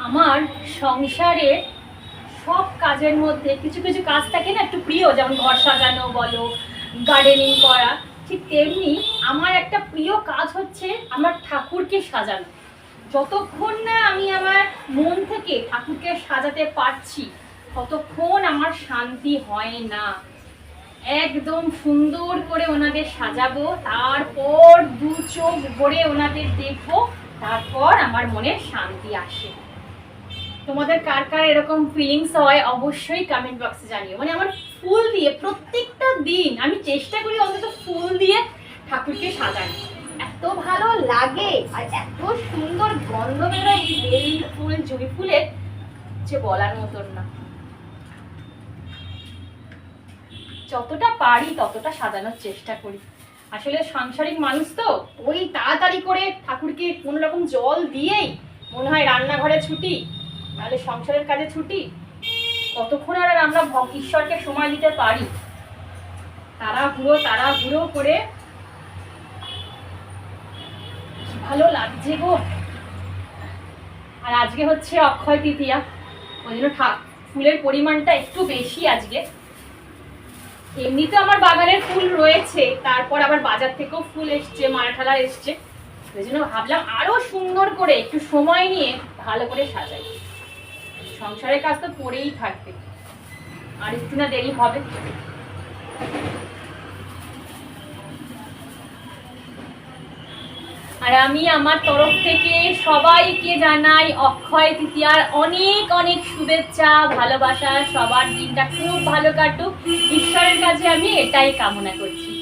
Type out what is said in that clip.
আমার সংসারে সব কাজের মধ্যে কিছু কিছু কাজ থাকে না একটু প্রিয়, যেমন ঘর সাজানো বলো, গার্ডেনিং করা। ঠিক তেমনি আমার একটা প্রিয় কাজ হচ্ছে আমার ঠাকুরকে সাজানো। যতক্ষণ না আমি আমার মন থেকে ঠাকুরকে সাজাতে পারছি ততক্ষণ আমার শান্তি হয় না। একদম সুন্দর করে ওনাদের সাজাবো, তারপর দু চোখ ভরে ওনাদের দেখবো, তারপর আমার মনে শান্তি আসে। তোমাদের কার কার এরকম ফিলিংস হয় অবশ্যই কমেন্ট বক্সে জানিও। মানে আমার ফুল দিয়ে প্রত্যেকটা দিন আমি চেষ্টা করি অন্তত ফুল দিয়ে ঠাকুরকে সাজানো, এত ভালো লাগে আর এত সুন্দর গন্ধ বেরোয় এই বেল ফুল জুঁই ফুলের, যে বলার মতন না। যতটা পারি ততটা সাজানোর চেষ্টা করি। আসলে সাংসারিক মানুষ তো, ওই তাড়াতাড়ি করে ঠাকুরকে কোনো রকম জল দিয়েই মনে হয় রান্নাঘরে ছুটি, নাহলে সংসারের কাজে ছুটি। কতক্ষণ আর আমরা ঈশ্বরকে সময় দিতে পারি? তাড়াহুড়ো করে ভালো লাগছে গো। আর আজকে হচ্ছে অক্ষয় তৃতীয়া, ওই জন্য ফুলের পরিমাণটা একটু বেশি আজকে। এমনিতে আমার বাগানের ফুল রয়েছে, তারপর আবার বাজার থেকেও ফুল এসছে, মারাঠালা এসছে, ওই জন্য ভাবলাম আরো সুন্দর করে একটু সময় নিয়ে ভালো করে সাজাই। সংসারের কাজ তো পড়েই থাকবে, আর একটু না দেরি হবে। আর আমি আমার তরফ থেকে সবাইকে জানাই অক্ষয় তৃতীয়ার অনেক অনেক শুভেচ্ছা, ভালোবাসা। সবার দিনটা খুব ভালো কাটুক, ঈশ্বরের কাছে আমি এটাই কামনা করছি।